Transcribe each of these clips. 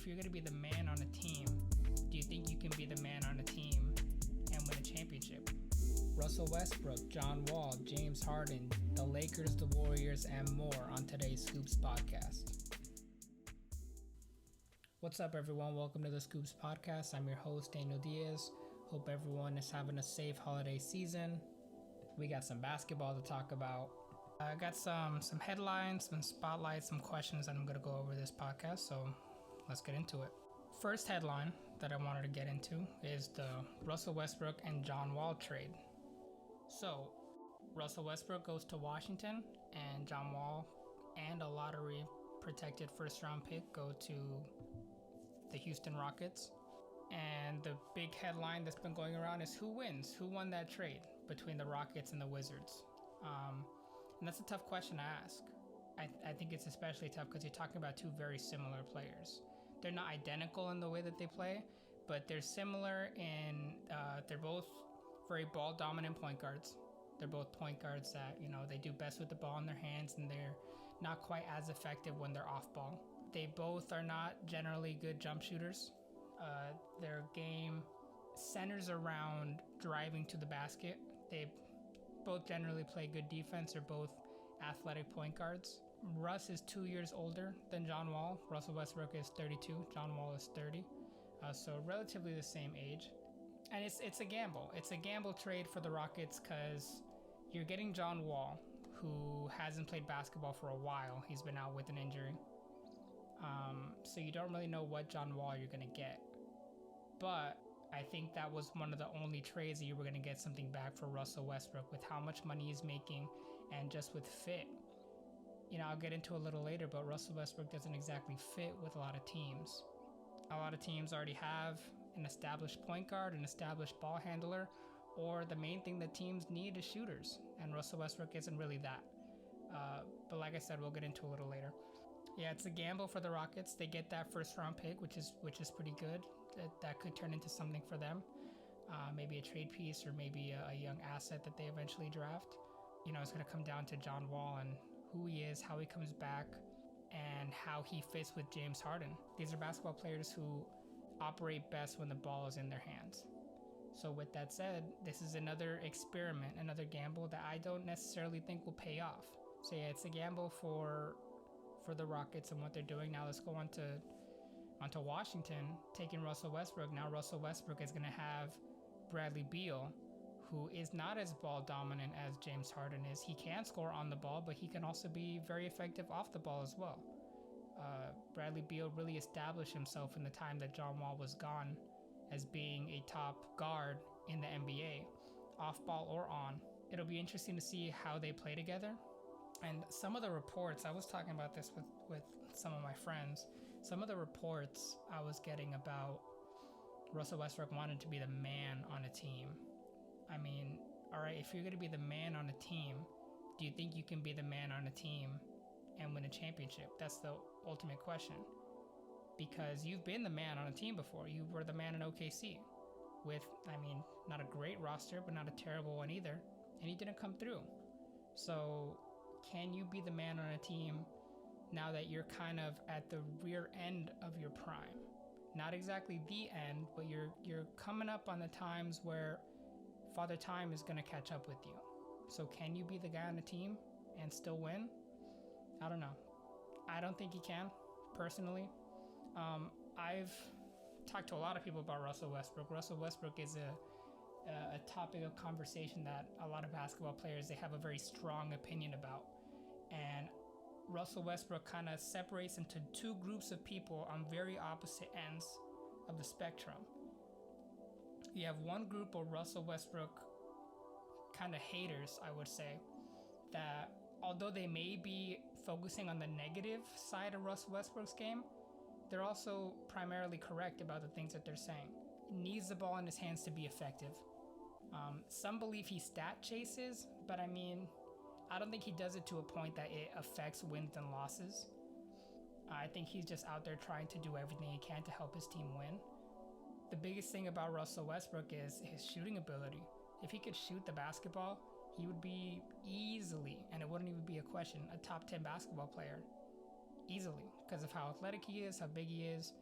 you're going to be the man on a team, do you think you can be the man on a team and win a championship? Russell Westbrook, John Wall, James Harden, the Lakers, the Warriors, and more on today's Scoops podcast. What's up, everyone? Welcome to the Scoops podcast. I'm your host, Daniel Diaz. Hope everyone is having a safe holiday season. We got some basketball to talk about. I got some headlines, some spotlights, some questions that I'm going to go over this podcast, so let's get into it. First headline that I wanted to get into is the Russell Westbrook and John Wall trade. So, Russell Westbrook goes to Washington, and John Wall and a lottery-protected first-round pick go to the Houston Rockets. And the big headline that's been going around is who wins? Who won that trade between the Rockets and the Wizards? And that's a tough question to ask. I think it's especially tough because you're talking about two very similar players. They're not identical in the way that they play, but they're similar in they're both very ball-dominant point guards. They're both point guards that, they do best with the ball in their hands, and they're not quite as effective when they're off ball. They both are not generally good jump shooters. Their game centers around driving to the basket. They both generally play good defense. They're both athletic point guards. Russ is 2 years older than John Wall. Russell Westbrook is 32. John Wall is 30. So relatively the same age. And it's a gamble. It's a gamble trade for the Rockets because you're getting John Wall, who hasn't played basketball for a while. He's been out with an injury. So you don't really know what John Wall you're going to get. But I think that was one of the only trades that you were going to get something back for Russell Westbrook with how much money he's making and just with fit. I'll get into a little later, but Russell Westbrook doesn't exactly fit with a lot of teams. A lot of teams already have an established point guard, an established ball handler, or the main thing that teams need is shooters. And Russell Westbrook isn't really that. But like I said, we'll get into a little later. Yeah, it's a gamble for the Rockets. They get that first round pick, which is pretty good. That could turn into something for them. Maybe a trade piece or maybe a young asset that they eventually draft. It's going to come down to John Wall and who he is, how he comes back, and how he fits with James Harden. These are basketball players who operate best when the ball is in their hands. So with that said, this is another experiment, another gamble that I don't necessarily think will pay off. So yeah, it's a gamble for the Rockets and what they're doing. Now let's go onto Washington, taking Russell Westbrook. Now Russell Westbrook is going to have Bradley Beal, who is not as ball dominant as James Harden is. He can score on the ball, but he can also be very effective off the ball as well. Bradley Beal really established himself in the time that John Wall was gone as being a top guard in the NBA, off ball or on. It'll be interesting to see how they play together. And some of the reports, I was talking about this with some of my friends, some of the reports I was getting about Russell Westbrook wanted to be the man on a team. I mean, all right, if you're going to be the man on a team, do you think you can be the man on a team and win a championship? That's the ultimate question. Because you've been the man on a team before. You were the man in OKC with, not a great roster, but not a terrible one either. And you didn't come through. So can you be the man on a team now that you're kind of at the rear end of your prime? Not exactly the end, but you're coming up on the times where Father Time is going to catch up with you. So can you be the guy on the team and still win? I don't know. I don't think he can, personally. I've talked to a lot of people about Russell Westbrook. Russell Westbrook is a topic of conversation that a lot of basketball players, they have a very strong opinion about. And Russell Westbrook kind of separates into two groups of people on very opposite ends of the spectrum. You have one group of Russell Westbrook kind of haters, I would say, that although they may be focusing on the negative side of Russell Westbrook's game, they're also primarily correct about the things that they're saying. He needs the ball in his hands to be effective. Some believe he stat chases, but I don't think he does it to a point that it affects wins and losses. I think he's just out there trying to do everything he can to help his team win. The biggest thing about Russell Westbrook is his shooting ability. If he could shoot the basketball, he would be easily, and it wouldn't even be a question, a top 10 basketball player. Easily, because of how athletic he is, how big he is,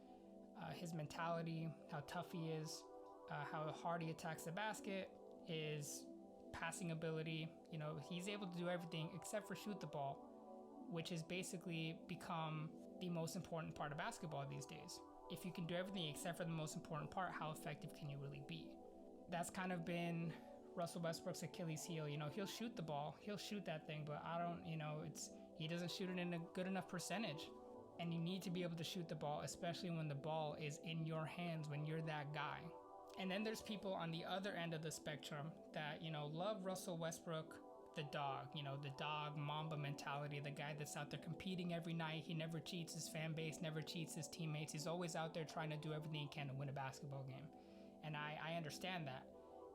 His mentality, how tough he is, how hard he attacks the basket, his passing ability. You know, he's able to do everything except for shoot the ball, which has basically become the most important part of basketball these days. If you can do everything except for the most important part, how effective can you really be? That's kind of been Russell Westbrook's Achilles heel. You know, he'll shoot the ball, he'll shoot that thing, but he doesn't shoot it in a good enough percentage. And you need to be able to shoot the ball, especially when the ball is in your hands, when you're that guy. And then there's people on the other end of the spectrum that, you know, love Russell Westbrook, the dog, you know, the dog Mamba mentality, the guy that's out there competing every night. He never cheats his fan base, never cheats his teammates. He's always out there trying to do everything he can to win a basketball game. And I understand that.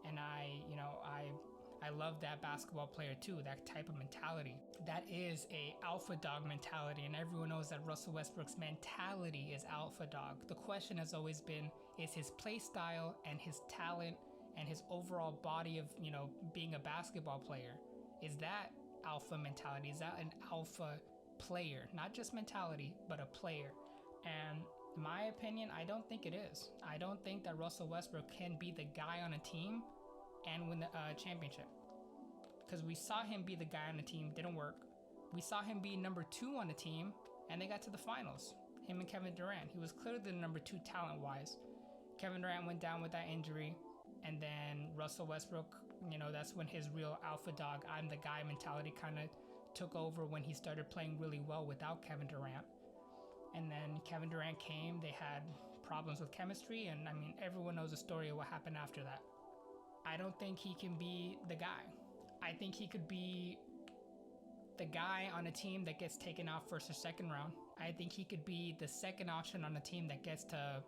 And I love that basketball player too, that type of mentality. That is a alpha dog mentality, and everyone knows that Russell Westbrook's mentality is alpha dog. The question has always been, is his play style and his talent and his overall body of, you know, being a basketball player, is that alpha mentality? Is that an alpha player? Not just mentality, but a player. And in my opinion, I don't think it is. I don't think that Russell Westbrook can be the guy on a team and win the championship. Because we saw him be the guy on the team, didn't work. We saw him be number 2 on the team, and they got to the finals. Him and Kevin Durant. He was clearly the number 2 talent-wise. Kevin Durant went down with that injury, and then Russell Westbrook, you know, that's when his real alpha dog, I'm the guy mentality kind of took over when he started playing really well without Kevin Durant. And then Kevin Durant came, they had problems with chemistry, and I mean, everyone knows the story of what happened after that. I don't think he can be the guy. I think he could be the guy on a team that gets taken out first or second round. I think he could be the second option on a team that gets to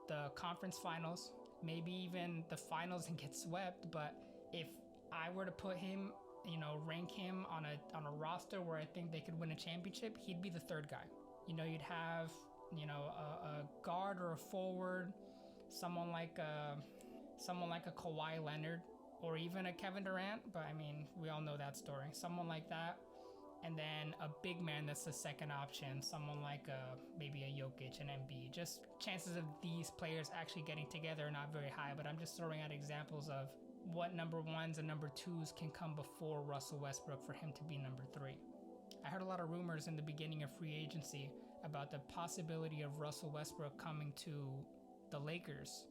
the conference finals, maybe even the finals and gets swept. But if I were to put him, you know, rank him on a roster where I think they could win a championship, he'd be the third guy. You know, you'd have, you know, a guard or a forward, someone like a Kawhi Leonard, or even a Kevin Durant, but I mean, we all know that story. Someone like that, and then a big man that's the second option, someone like maybe a Jokic, an Embiid. Just chances of these players actually getting together are not very high, but I'm just throwing out examples of what number 1s and number 2s can come before Russell Westbrook for him to be number 3. I heard a lot of rumors in the beginning of free agency about the possibility of Russell Westbrook coming to the Lakers,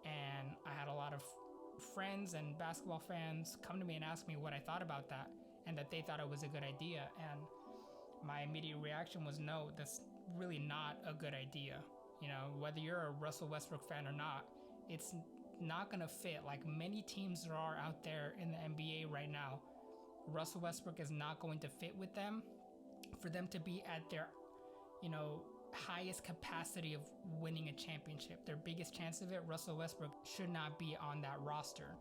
and I had a lot of friends and basketball fans come to me and ask me what I thought about that, and that they thought it was a good idea. And my immediate reaction was, no, that's really not a good idea. You know, whether you're a Russell Westbrook fan or not, it's not going to fit. Like many teams there are out there in the NBA right now, Russell Westbrook is not going to fit with them. For them to be at their, you know, highest capacity of winning a championship, their biggest chance of it, Russell Westbrook should not be on that roster,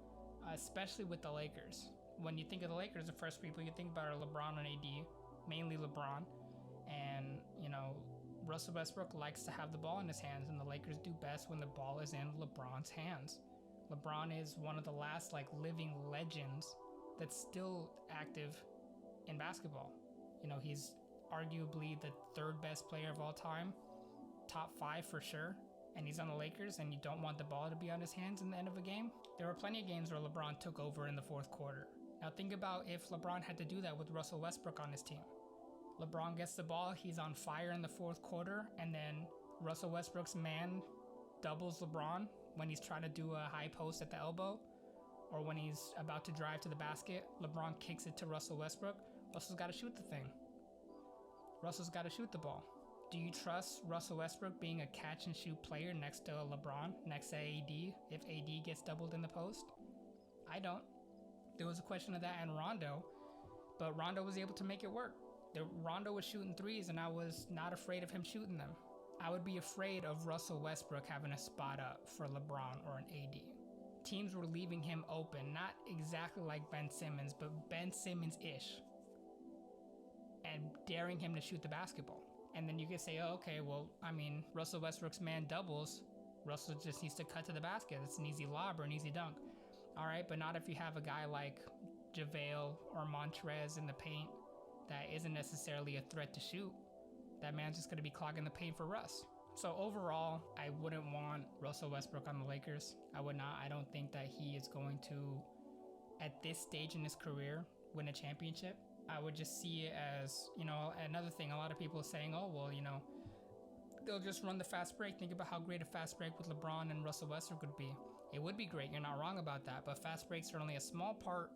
especially with the Lakers. When you think of the Lakers, the first people you think about are LeBron and AD, mainly LeBron. And, you know, Russell Westbrook likes to have the ball in his hands, and the Lakers do best when the ball is in LeBron's hands. LeBron is one of the last, like, living legends that's still active in basketball. You know, he's arguably the 3rd best player of all time, top 5 for sure, and he's on the Lakers, and you don't want the ball to be on his hands in the end of a game. There were plenty of games where LeBron took over in the 4th quarter. Now think about if LeBron had to do that with Russell Westbrook on his team. LeBron gets the ball, he's on fire in the 4th quarter, and then Russell Westbrook's man doubles LeBron when he's trying to do a high post at the elbow, or when he's about to drive to the basket. LeBron kicks it to Russell Westbrook. Russell's got to shoot the thing. Russell's got to shoot the ball. Do you trust Russell Westbrook being a catch and shoot player next to LeBron, next to AD, if AD gets doubled in the post? I don't. There was a question of that in Rondo, but Rondo was able to make it work. Rondo was shooting threes, and I was not afraid of him shooting them. I would be afraid of Russell Westbrook having a spot up for LeBron or an AD. Teams were leaving him open, not exactly like Ben Simmons, but Ben Simmons-ish, and daring him to shoot the basketball. And then you could say, oh, okay, well, I mean, Russell Westbrook's man doubles. Russell just needs to cut to the basket. It's an easy lob or an easy dunk. All right, but not if you have a guy like JaVale or Montrez in the paint that isn't necessarily a threat to shoot. That man's just going to be clogging the paint for Russ. So overall, I wouldn't want Russell Westbrook on the Lakers. I would not. I don't think that he is going to, at this stage in his career, win a championship. I would just see it as, another thing. A lot of people are saying, oh, well, they'll just run the fast break. Think about how great a fast break with LeBron and Russell Westbrook would be. It would be great. You're not wrong about that. But fast breaks are only a small part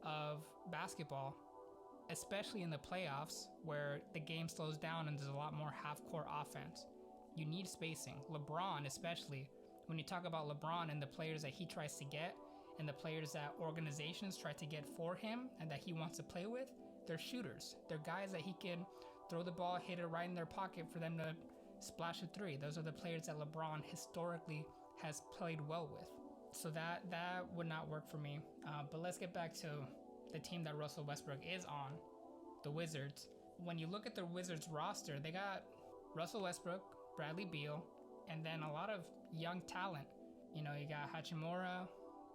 of basketball, especially in the playoffs where the game slows down and there's a lot more half-court offense. You need spacing. LeBron, especially, when you talk about LeBron and the players that he tries to get and the players that organizations try to get for him and that he wants to play with, they're shooters. They're guys that he can throw the ball, hit it right in their pocket for them to splash a three. Those are the players that LeBron historically has played well with. So that would not work for me. But let's get back to the team that Russell Westbrook is on, the Wizards. When you look at the Wizards roster, they got Russell Westbrook, Bradley Beal, and then a lot of young talent. You got Hachimura,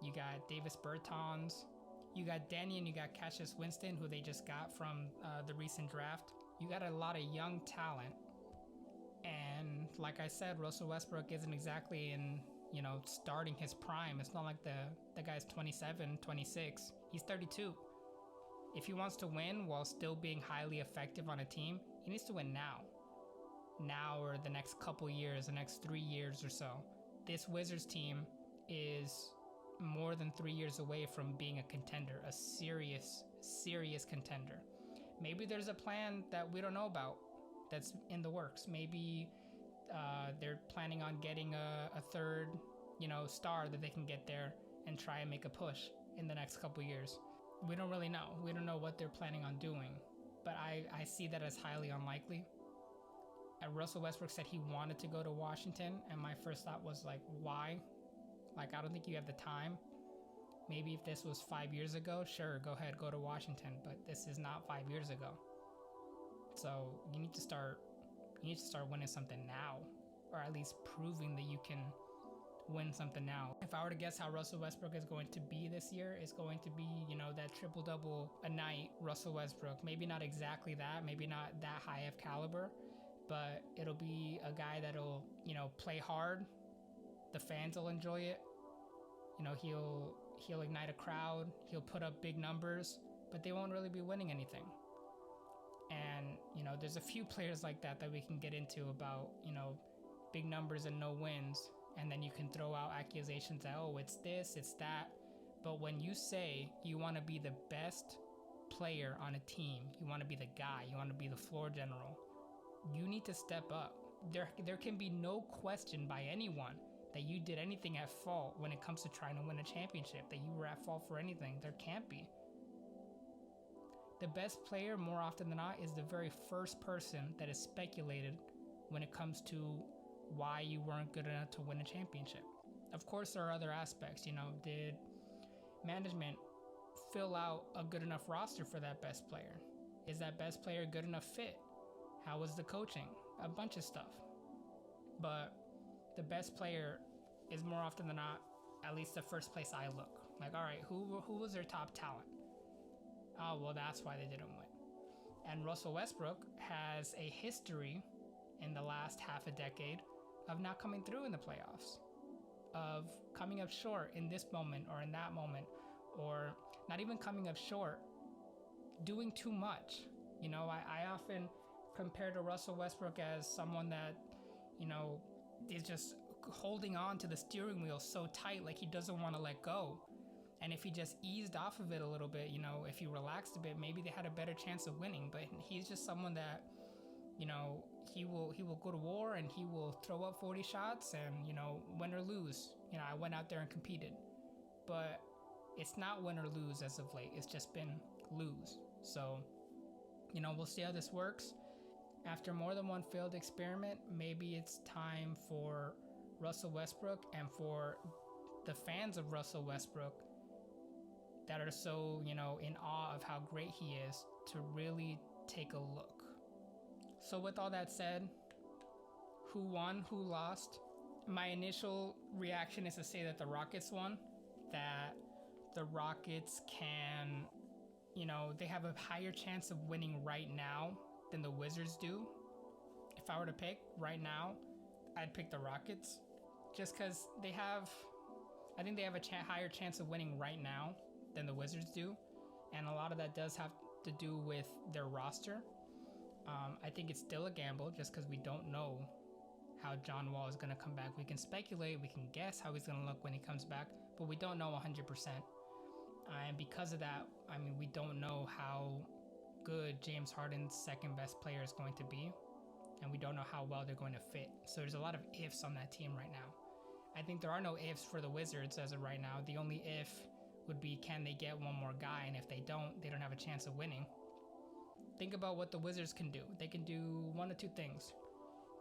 you got Davis Bertans, you got Danny, and you got Cassius Winston, who they just got from the recent draft. You got a lot of young talent. And like I said, Russell Westbrook isn't exactly in, starting his prime. It's not like the guy's 27, 26. He's 32. If he wants to win while still being highly effective on a team, he needs to win now. Now or the next couple years, the next 3 years or so. This Wizards team is more than 3 years away from being a contender, a serious contender. Maybe there's a plan that we don't know about that's in the works. Maybe they're planning on getting a third, star that they can get there and try and make a push in the next couple years. We don't really know. We don't know what they're planning on doing, but I see that as highly unlikely. And Russell Westbrook said he wanted to go to Washington, and my first thought was like, why? Like, I don't think you have the time. Maybe if this was 5 years ago, sure, go ahead, go to Washington, but this is not 5 years ago. So you need to start winning something now, or at least proving that you can win something now. If I were to guess how Russell Westbrook is going to be this year, it's going to be, that triple-double a night Russell Westbrook. Maybe not exactly that, maybe not that high of caliber, but it'll be a guy that'll, play hard. The fans will enjoy it. He'll ignite a crowd. He'll put up big numbers, but they won't really be winning anything. And, there's a few players like that we can get into about, big numbers and no wins. And then you can throw out accusations that, oh, it's this, it's that. But when you say you want to be the best player on a team, you want to be the guy, you want to be the floor general, you need to step up. There can be no question by anyone that you did anything at fault when it comes to trying to win a championship, that you were at fault for anything. There can't be. The best player, more often than not, is the very first person that is speculated when it comes to why you weren't good enough to win a championship. Of course, there are other aspects. Did management fill out a good enough roster for that best player? Is that best player a good enough fit? How was the coaching? A bunch of stuff. But the best player is more often than not, at least the first place I look. Like, all right, who was their top talent? Oh, well, that's why they didn't win. And Russell Westbrook has a history in the last half a decade of not coming through in the playoffs, of coming up short in this moment or in that moment, or not even coming up short, doing too much. I often compare to Russell Westbrook as someone that, is just holding on to the steering wheel so tight, like he doesn't want to let go. And if he just eased off of it a little bit, if he relaxed a bit, maybe they had a better chance of winning. But he's just someone that, he will go to war and he will throw up 40 shots and, win or lose. I went out there and competed. But it's not win or lose as of late. It's just been lose. So, we'll see how this works. After more than one failed experiment, maybe it's time for Russell Westbrook and for the fans of Russell Westbrook that are so, in awe of how great he is, to really take a look. So with all that said, who won, who lost? My initial reaction is to say that the Rockets won, that the Rockets can, they have a higher chance of winning right now than the Wizards do. If I were to pick right now, I'd pick the Rockets just because I think they have a higher chance of winning right now than the Wizards do. And a lot of that does have to do with their roster. I think it's still a gamble just because we don't know how John Wall is going to come back. We can speculate, we can guess how he's going to look when he comes back, but we don't know 100%. And because of that, I mean, we don't know how good James Harden's second best player is going to be, and we don't know how well they're going to fit. So there's a lot of ifs on that team right now. I think there are no ifs for the Wizards as of right now. The only if would be, can they get one more guy? And if they don't have a chance of winning. Think about what the Wizards can do. They can do one of two things.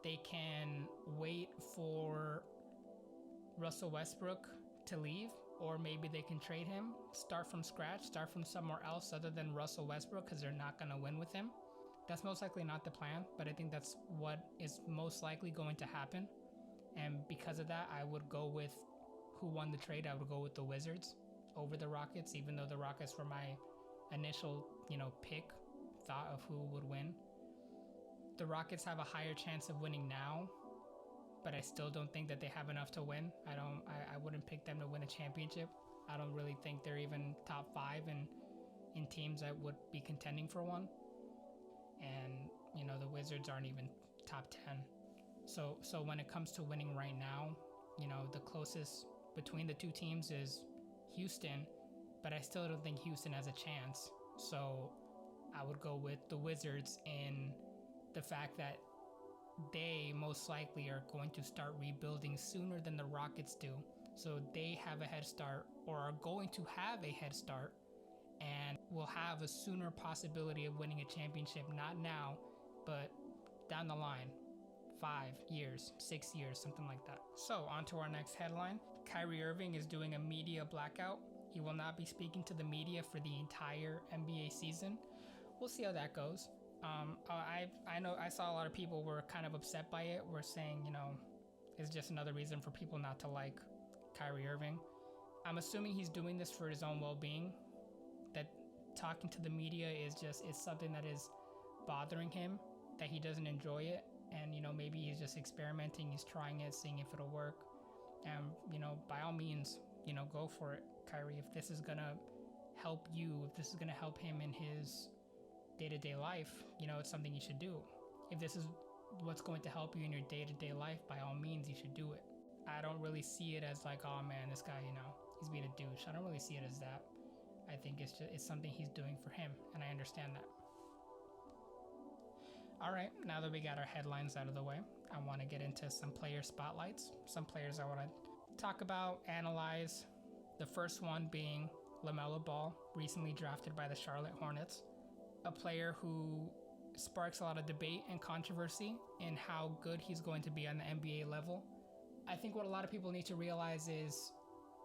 They can wait for Russell Westbrook to leave, or maybe they can trade him, start from scratch, start from somewhere else other than Russell Westbrook, because they're not going to win with him. That's most likely not the plan, but I think that's what is most likely going to happen. And because of that, I would go with who won the trade. I would go with the Wizards over the Rockets, even though the Rockets were my initial, pick, thought of who would win. The Rockets have a higher chance of winning now, but I still don't think that they have enough to win. I wouldn't pick them to win a championship. I don't really think they're even top 5 in teams that would be contending for one. And, the Wizards aren't even top 10. So when it comes to winning right now, the closest between the two teams is Houston, but I still don't think Houston has a chance. So I would go with the Wizards in the fact that they most likely are going to start rebuilding sooner than the Rockets do. So they have a head start, or are going to have a head start, and will have a sooner possibility of winning a championship, not now, but down the line. 5 years, 6 years, something like that. So on to our next headline. Kyrie Irving is doing a media blackout. He will not be speaking to the media for the entire NBA season. We'll see how that goes. I know I saw a lot of people were kind of upset by it. We're saying, it's just another reason for people not to like Kyrie Irving. I'm assuming he's doing this for his own well-being. That talking to the media is something that is bothering him, that he doesn't enjoy it. And, maybe he's just experimenting. He's trying it, seeing if it'll work. And, by all means, go for it, Kyrie. If this is going to help you, if this is going to help him in his day-to-day life, it's something you should do. If this is what's going to help you in your day-to-day life, by all means, you should do it. I don't really see it as like, oh man, this guy, he's being a douche. I don't really see it as that. I think it's something he's doing for him, and I understand that. All right, now that we got our headlines out of the way, I want to get into some player spotlights. Some players I want to talk about, analyze. The first one being Lamelo Ball, recently drafted by the Charlotte Hornets. A player who sparks a lot of debate and controversy in how good he's going to be on the NBA level. I think what a lot of people need to realize is,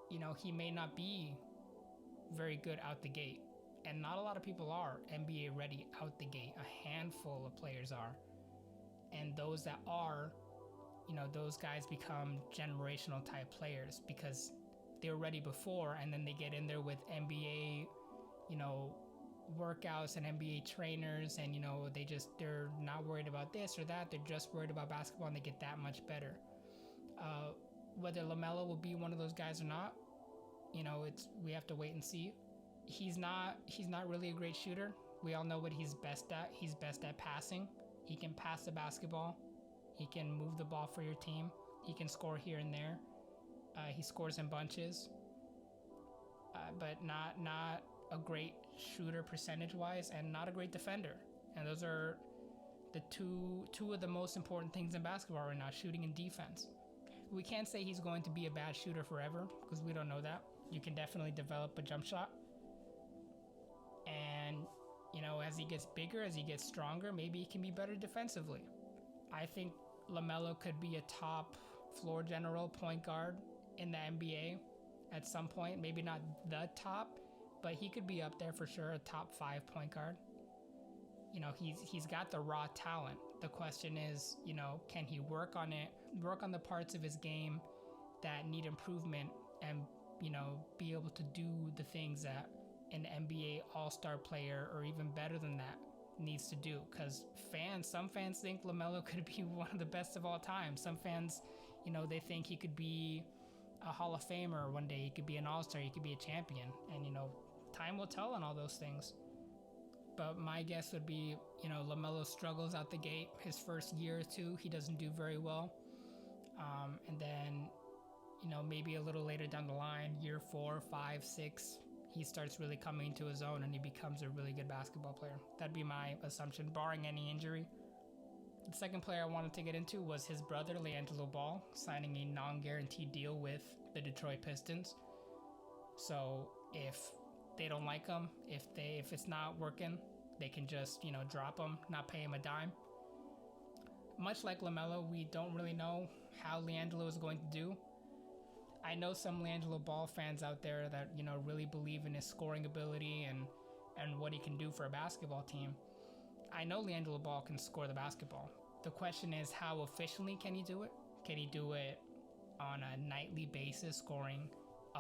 he may not be very good out the gate. And not a lot of people are NBA ready out the gate. A handful of players are. And those that are, those guys become generational type players because they were ready before, and then they get in there with NBA, workouts and NBA trainers, and, they're not worried about this or that. They're just worried about basketball, and they get that much better. Whether LaMelo will be one of those guys or not, we have to wait and see. He's not really a great shooter. We all know what he's best at. He's best at passing. He can pass the basketball. He can move the ball for your team. He can score here and there. He scores in bunches, but not a great shooter percentage-wise, and not a great defender. And those are the two of the most important things in basketball right now: shooting and defense. We can't say he's going to be a bad shooter forever because we don't know that. You can definitely develop a jump shot. And, as he gets bigger, as he gets stronger, maybe he can be better defensively. I think LaMelo could be a top floor general point guard in the NBA at some point. Maybe not the top, but he could be up there for sure, a top 5 point guard. He's got the raw talent. The question is, can he work on it, work on the parts of his game that need improvement, and, be able to do the things that an NBA all-star player, or even better than that, needs to do, because some fans think LaMelo could be one of the best of all time. Some fans, they think he could be a Hall of Famer one day. He could be an All-Star. He could be a champion. And, time will tell on all those things. But my guess would be, LaMelo struggles out the gate. His first year or two, he doesn't do very well. And then, maybe a little later down the line, year 4, 5, 6, he starts really coming into his own and he becomes a really good basketball player. That'd be my assumption, barring any injury. The second player I wanted to get into was his brother, LiAngelo Ball, signing a non-guaranteed deal with the Detroit Pistons. So if they don't like him, if it's not working, they can just, drop him, not pay him a dime. Much like LaMelo, we don't really know how LiAngelo is going to do. I know some LiAngelo Ball fans out there that, really believe in his scoring ability and what he can do for a basketball team. I know LiAngelo Ball can score the basketball. The question is, how efficiently can he do it? Can he do it on a nightly basis, scoring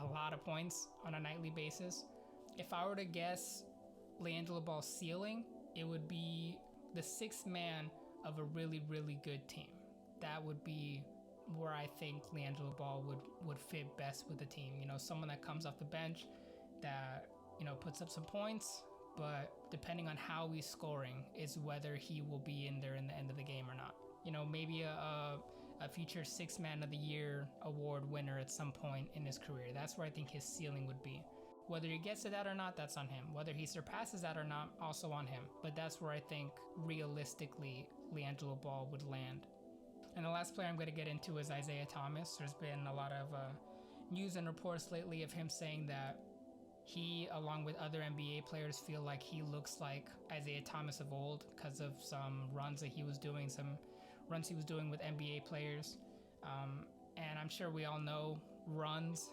a lot of points on a nightly basis? If I were to guess LiAngelo Ball's ceiling, it would be the sixth man of a really, really good team. That would be where I think LiAngelo Ball would fit best with the team. Someone that comes off the bench that, puts up some points, but depending on how he's scoring is whether he will be in there in the end of the game or not. Maybe a future Sixth Man of the Year award winner at some point in his career. That's where I think his ceiling would be. Whether he gets to that or not, that's on him. Whether he surpasses that or not, also on him. But that's where I think realistically LiAngelo Ball would land. And the last player I'm going to get into is Isaiah Thomas. There's been a lot of news and reports lately of him saying that he, along with other NBA players, feel like he looks like Isaiah Thomas of old because of some runs that he was doing, with NBA players. And I'm sure we all know runs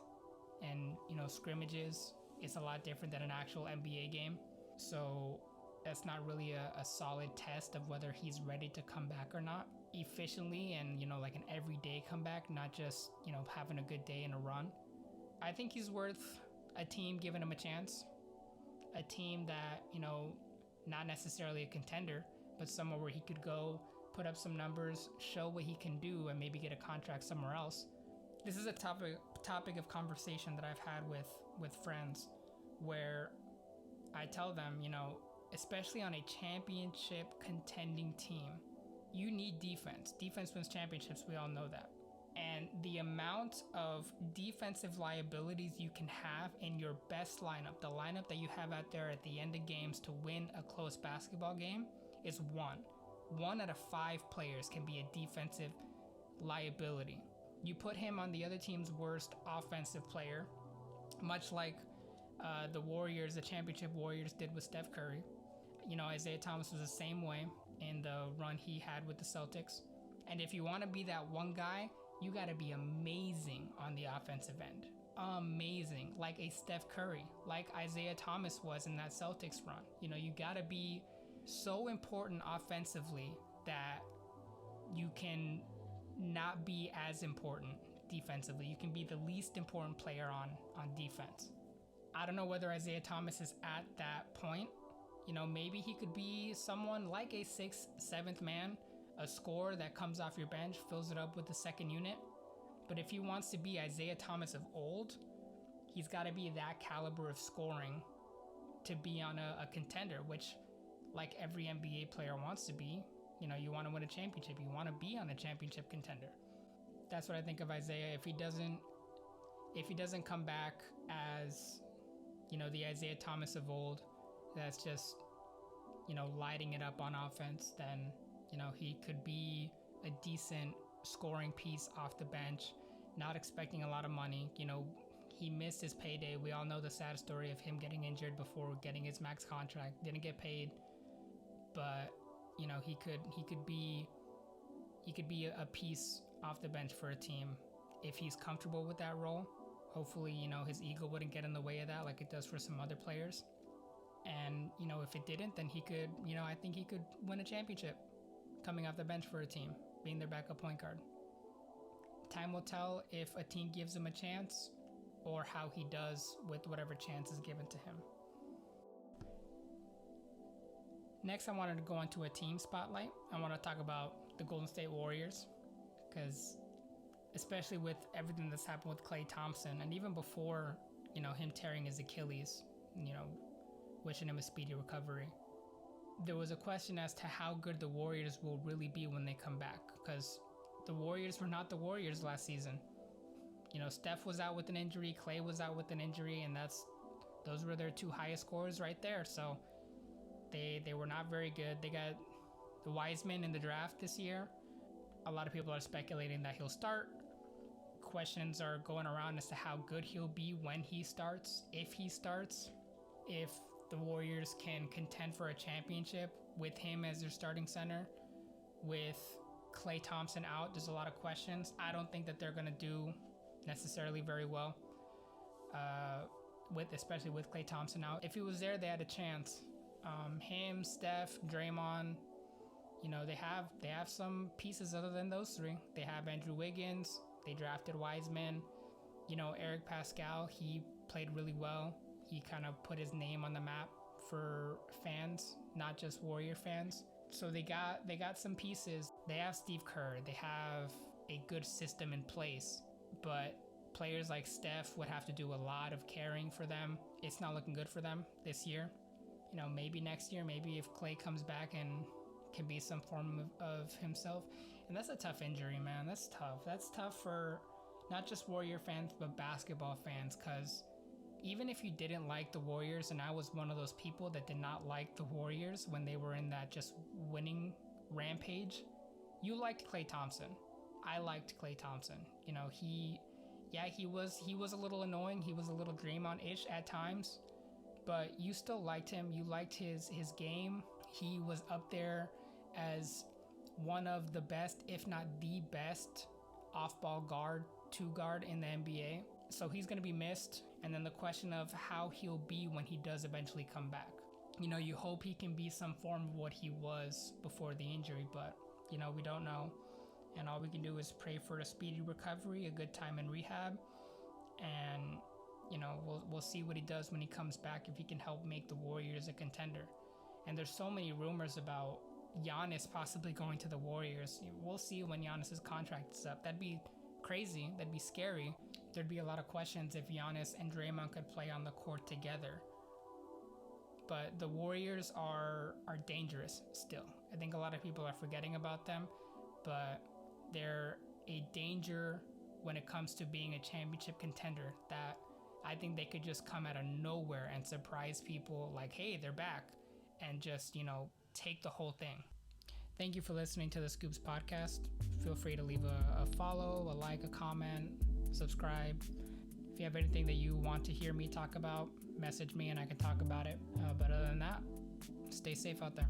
and, scrimmages is a lot different than an actual NBA game. So that's not really a solid test of whether he's ready to come back or not efficiently and, like an everyday comeback, not just, having a good day in a run. I think he's worth a team giving him a chance, a team that, not necessarily a contender, but somewhere where he could go, put up some numbers, show what he can do, and maybe get a contract somewhere else. This is a topic of conversation that I've had with friends where I tell them, especially on a championship contending team, you need defense. Defense wins championships, we all know that. And the amount of defensive liabilities you can have in your best lineup, the lineup that you have out there at the end of games to win a close basketball game, is one. 1 out of 5 players can be a defensive liability. You put him on the other team's worst offensive player, much like the championship Warriors did with Steph Curry. Isaiah Thomas was the same way in the run he had with the Celtics. And if you want to be that one guy, you got to be amazing on the offensive end. Amazing. Like a Steph Curry, like Isaiah Thomas was in that Celtics run. You got to be so important offensively that you can not be as important defensively. You can be the least important player on defense. I don't know whether Isaiah Thomas is at that point. Maybe he could be someone like a 6th, 7th man, a scorer that comes off your bench, fills it up with the second unit. But if he wants to be Isaiah Thomas of old, he's got to be that caliber of scoring to be on a contender, which, like every NBA player wants to be. You want to win a championship. You want to be on a championship contender. That's what I think of Isaiah. If he doesn't come back as, the Isaiah Thomas of old, that's just, lighting it up on offense, then, he could be a decent scoring piece off the bench, not expecting a lot of money. He missed his payday. We all know the sad story of him getting injured before getting his max contract, didn't get paid. But, he could be a piece off the bench for a team if he's comfortable with that role. Hopefully, his ego wouldn't get in the way of that like it does for some other players. And, if it didn't, then he could, I think he could win a championship coming off the bench for a team, being their backup point guard. Time will tell if a team gives him a chance or how he does with whatever chance is given to him. Next, I wanted to go into a team spotlight. I want to talk about the Golden State Warriors, because especially with everything that's happened with Klay Thompson, and even before, him tearing his Achilles, wishing him a speedy recovery, there was a question as to how good the Warriors will really be when they come back, because the Warriors were not the Warriors last season. Steph was out with an injury, Klay was out with an injury, and those were their two highest scorers right there. So they were not very good. They got the Wiseman in the draft this year. A lot of people are speculating that he'll start. Questions are going around as to how good he'll be when he starts, if he starts, if the Warriors can contend for a championship with him as their starting center. With Klay Thompson out, there's a lot of questions. I don't think that they're going to do necessarily very well, especially with Klay Thompson out. If he was there, they had a chance. Him, Steph, Draymond, they have some pieces other than those three. They have Andrew Wiggins. They drafted Wiseman. Eric Pascal, he played really well. He kind of put his name on the map for fans, not just Warrior fans. So they got some pieces. They have Steve Kerr. They have a good system in place, but players like Steph would have to do a lot of carrying for them. It's not looking good for them this year. Maybe next year, maybe if Klay comes back and can be some form of himself. And that's a tough injury, man. That's tough. That's tough for not just Warrior fans, but basketball fans, because even if you didn't like the Warriors, and I was one of those people that did not like the Warriors when they were in that just winning rampage, you liked Klay Thompson. I liked Klay Thompson. He was a little annoying. He was a little Draymond-ish at times, but you still liked him. You liked his game. He was up there as one of the best, if not the best, off-ball guard, two guard in the NBA. So he's going to be missed. And then the question of how he'll be when he does eventually come back. You hope he can be some form of what he was before the injury, but, we don't know. And all we can do is pray for a speedy recovery, a good time in rehab. And, we'll see what he does when he comes back, if he can help make the Warriors a contender. And there's so many rumors about Giannis possibly going to the Warriors. We'll see when Giannis's contract is up. That'd be crazy. That'd be scary. There'd be a lot of questions if Giannis and Draymond could play on the court together. But the Warriors are dangerous still. I think a lot of people are forgetting about them, but they're a danger when it comes to being a championship contender, that I think they could just come out of nowhere and surprise people like, hey, they're back, and just, take the whole thing. Thank you for listening to the Scoops podcast. Feel free to leave a follow, a like, a comment, subscribe. If you have anything that you want to hear me talk about, message me and I can talk about it. But other than that, stay safe out there.